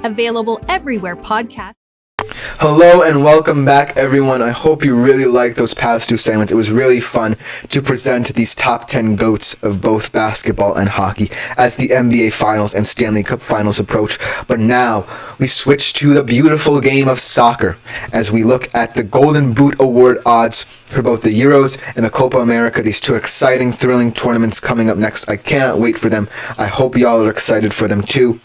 Available everywhere podcasts. Hello and welcome back, everyone. I hope you really liked those past two segments. It was really fun to present these top 10 GOATs of both basketball and hockey as the NBA Finals and Stanley Cup Finals approach. But now we switch to the beautiful game of soccer as we look at the Golden Boot Award odds for both the Euros and the Copa America. These two exciting, thrilling tournaments coming up next. I cannot wait for them. I hope y'all are excited for them too.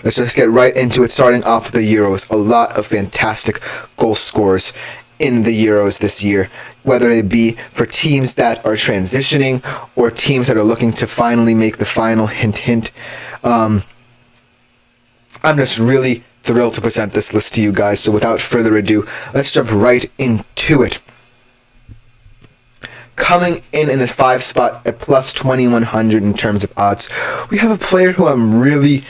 Let's just get right into it, starting off with the Euros. A lot of fantastic goal scorers in the Euros this year, whether it be for teams that are transitioning or teams that are looking to finally make the final. Hint, hint. I'm just really thrilled to present this list to you guys. So without further ado, let's jump right into it. Coming in the 5 spot at plus 2100 in terms of odds, we have a player who I'm really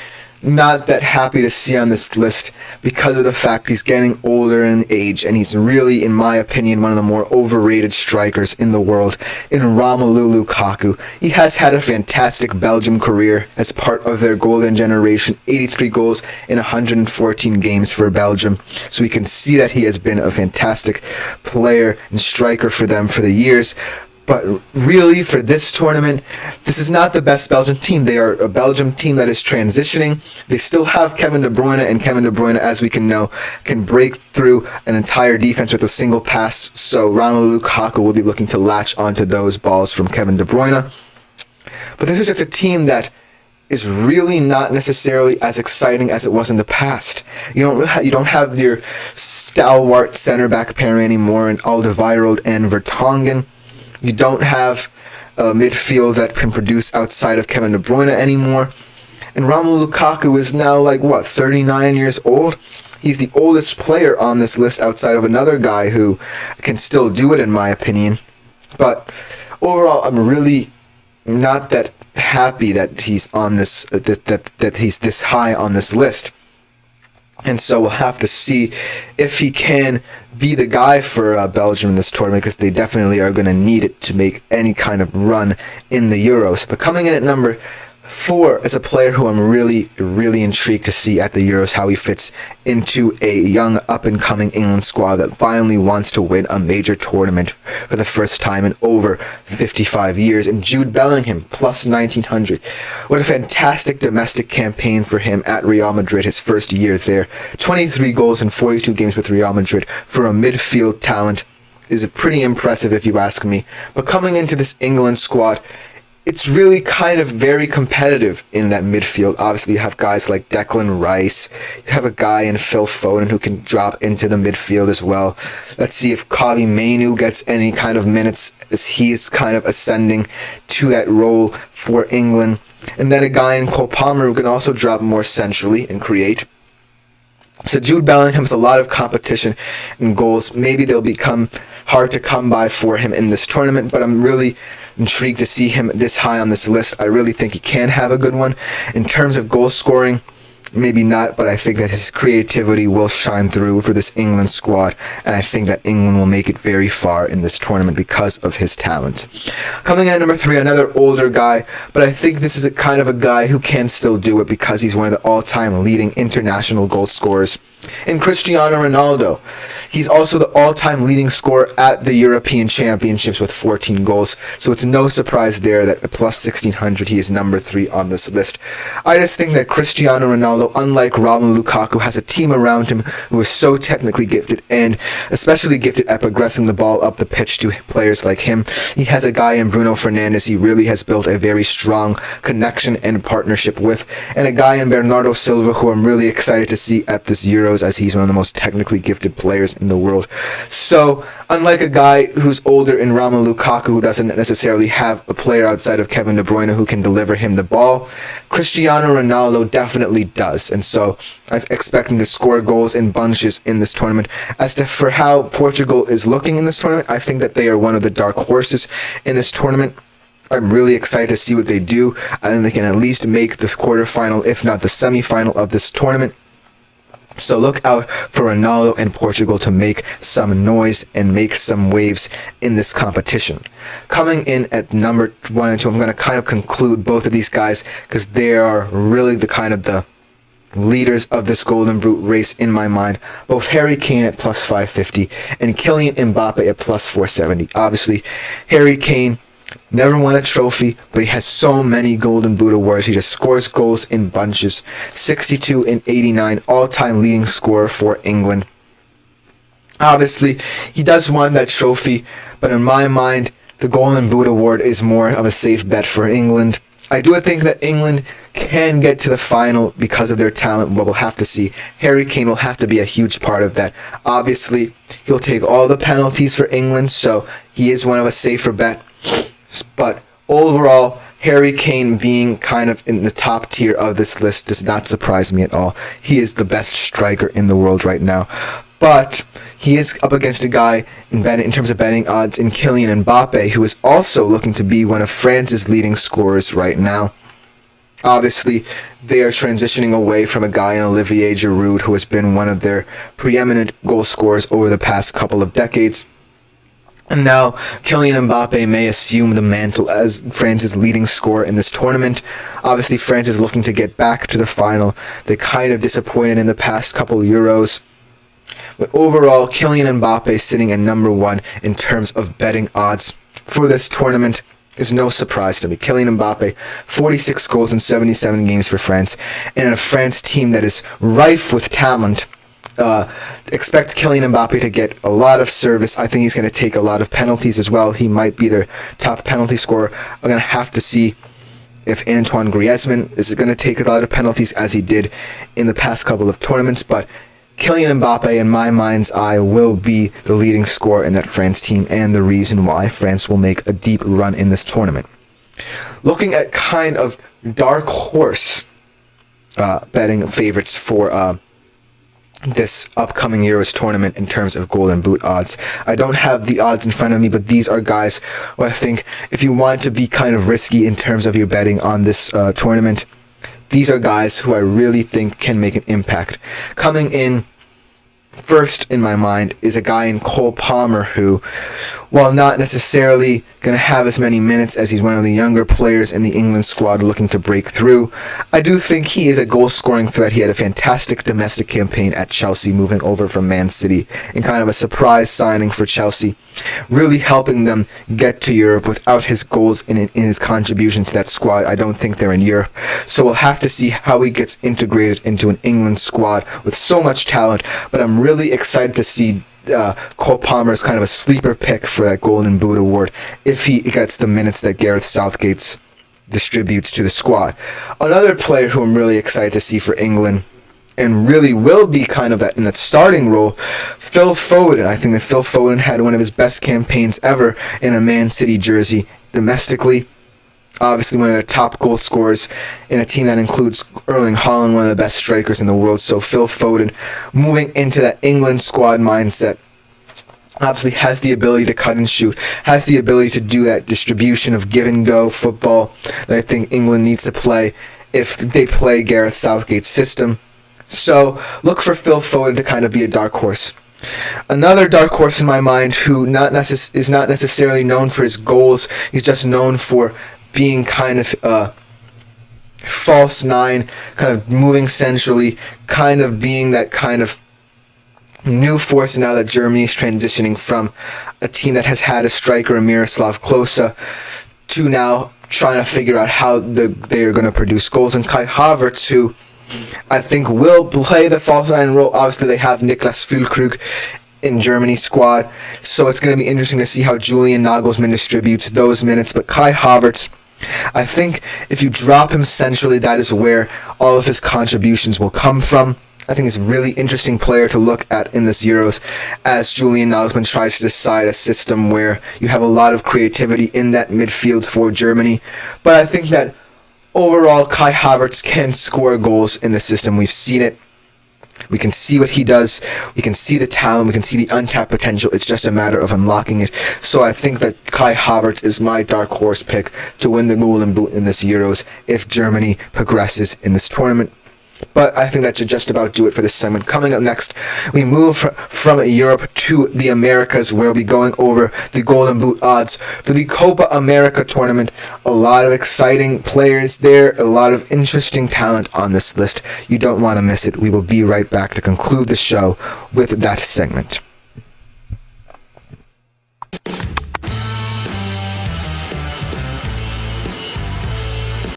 not that happy to see on this list because of the fact he's getting older in age, and he's really, in my opinion, one of the more overrated strikers in the world in Romelu Lukaku. He has had a fantastic Belgium career as part of their golden generation, 83 goals in 114 games for Belgium. So we can see that he has been a fantastic player and striker for them for the years. But really, for this tournament, this is not the best Belgian team. They are a Belgium team that is transitioning. They still have Kevin De Bruyne, and Kevin De Bruyne, as we can know, can break through an entire defense with a single pass. So Romelu Lukaku will be looking to latch onto those balls from Kevin De Bruyne. But this is just a team that is really not necessarily as exciting as it was in the past. You don't have your stalwart center back pair anymore in Alderweireld and Vertonghen. You don't have a midfield that can produce outside of Kevin De Bruyne anymore. And Romelu Lukaku is now 39 years old? He's the oldest player on this list outside of another guy who can still do it, in my opinion. But overall, I'm really not that happy that he's on this that he's this high on this list. And so we'll have to see if he can be the guy for Belgium in this tournament, because they definitely are going to need it to make any kind of run in the Euros. But coming in at number 4 is a player who I'm really, really intrigued to see at the Euros, how he fits into a young, up-and-coming England squad that finally wants to win a major tournament for the first time in over 55 years. And Jude Bellingham, plus 1900. What a fantastic domestic campaign for him at Real Madrid, his first year there. 23 goals in 42 games with Real Madrid for a midfield talent is pretty impressive, if you ask me. But coming into this England squad, it's really kind of very competitive in that midfield. Obviously, you have guys like Declan Rice. You have a guy in Phil Foden who can drop into the midfield as well. Let's see if Kobbie Mainoo gets any kind of minutes as he's kind of ascending to that role for England. And then a guy in Cole Palmer who can also drop more centrally and create. So Jude Bellingham has a lot of competition in goals. Maybe they'll become hard to come by for him in this tournament, but I'm really intrigued to see him this high on this list. I really think he can have a good one. In terms of goal scoring, maybe not, but I think that his creativity will shine through for this England squad, and I think that England will make it very far in this tournament because of his talent. Coming in at number 3, another older guy, but I think this is a kind of a guy who can still do it because he's one of the all-time leading international goal scorers in Cristiano Ronaldo. He's also the all-time leading scorer at the European Championships with 14 goals, so it's no surprise there that at plus 1600 he is number 3 on this list. I just think that Cristiano Ronaldo, unlike Romelu Lukaku, has a team around him who is so technically gifted, and especially gifted at progressing the ball up the pitch to players like him. He has a guy in Bruno Fernandes he really has built a very strong connection and partnership with, and a guy in Bernardo Silva who I'm really excited to see at this Euros, as he's one of the most technically gifted players in the world. So, unlike a guy who's older in Romelu Lukaku, who doesn't necessarily have a player outside of Kevin De Bruyne who can deliver him the ball, Cristiano Ronaldo definitely does. And so, I'm expecting to score goals in bunches in this tournament. As to for how Portugal is looking in this tournament, I think that they are one of the dark horses in this tournament. I'm really excited to see what they do. I think they can at least make the quarterfinal, if not the semifinal of this tournament. So look out for Ronaldo and Portugal to make some noise and make some waves in this competition. Coming in at number 1 and 2, I'm going to kind of conclude both of these guys because they are really the kind of the leaders of this Golden Boot race in my mind. Both Harry Kane at plus 550 and Kylian Mbappe at plus 470. Obviously, Harry Kane never won a trophy, but he has so many Golden Boot awards. He just scores goals in bunches. 62 and 89, all-time leading scorer for England. Obviously, he does won that trophy, but in my mind, the Golden Boot award is more of a safe bet for England. I do think that England can get to the final because of their talent, but we'll have to see. Harry Kane will have to be a huge part of that. Obviously, he'll take all the penalties for England, so he is one of a safer bet. But overall, Harry Kane being kind of in the top tier of this list does not surprise me at all. He is the best striker in the world right now. But he is up against a guy in terms of betting odds in Kylian Mbappe, who is also looking to be one of France's leading scorers right now. Obviously, they are transitioning away from a guy in Olivier Giroud, who has been one of their preeminent goal scorers over the past couple of decades. And now, Kylian Mbappe may assume the mantle as France's leading scorer in this tournament. Obviously, France is looking to get back to the final. They kind of disappointed in the past couple Euros. But overall, Kylian Mbappe sitting at number one in terms of betting odds for this tournament is no surprise to me. Kylian Mbappe, 46 goals in 77 games for France, and a France team that is rife with talent. Expect Kylian Mbappe to get a lot of service. I think he's going to take a lot of penalties as well. He might be their top penalty scorer. I'm going to have to see if Antoine Griezmann is going to take a lot of penalties as he did in the past couple of tournaments, but Kylian Mbappe, in my mind's eye, will be the leading scorer in that France team and the reason why France will make a deep run in this tournament. Looking at kind of dark horse betting favorites for this upcoming Euros tournament in terms of Golden Boot odds. I don't have the odds in front of me, but these are guys who I think if you want to be kind of risky in terms of your betting on this tournament, these are guys who I really think can make an impact. Coming in first in my mind is a guy in Cole Palmer who, while not necessarily going to have as many minutes as he's one of the younger players in the England squad looking to break through, I do think he is a goal-scoring threat. He had a fantastic domestic campaign at Chelsea, moving over from Man City, and kind of a surprise signing for Chelsea, really helping them get to Europe. Without his goals in his contribution to that squad, I don't think they're in Europe. So we'll have to see how he gets integrated into an England squad with so much talent, but I'm really excited to see Cole Palmer is kind of a sleeper pick for that Golden Boot award if he gets the minutes that Gareth Southgate distributes to the squad. Another player who I'm really excited to see for England and really will be kind of that in that starting role, Phil Foden. I think that Phil Foden had one of his best campaigns ever in a Man City jersey domestically. Obviously one of their top goal scorers in a team that includes Erling Haaland, one of the best strikers in the world. So Phil Foden, moving into that England squad mindset, obviously has the ability to cut and shoot, has the ability to do that distribution of give and go football that I think England needs to play if they play Gareth Southgate's system. So look for Phil Foden to kind of be a dark horse. Another dark horse in my mind who is not necessarily known for his goals, he's just known for being kind of a false nine, kind of moving centrally, kind of being that kind of new force now that Germany is transitioning from a team that has had a striker in Miroslav Klose to now trying to figure out how they are going to produce goals. And Kai Havertz, who I think will play the false nine role. Obviously, they have Niklas Füllkrug in Germany's squad, so it's going to be interesting to see how Julian Nagelsmann distributes those minutes. But Kai Havertz, I think if you drop him centrally, that is where all of his contributions will come from. I think he's a really interesting player to look at in this Euros as Julian Nagelsmann tries to decide a system where you have a lot of creativity in that midfield for Germany. But I think that overall, Kai Havertz can score goals in the system. We've seen it. We can see what he does. We can see the talent. We can see the untapped potential. It's just a matter of unlocking it. So I think that Kai Havertz is my dark horse pick to win the Golden Boot in this Euros if Germany progresses in this tournament. But I think that should just about do it for this segment. Coming up next, we move from Europe to the Americas, where we'll be going over the Golden Boot odds for the Copa America tournament. A lot of exciting players there, a lot of interesting talent on this list. You don't want to miss it. We will be right back to conclude the show with that segment.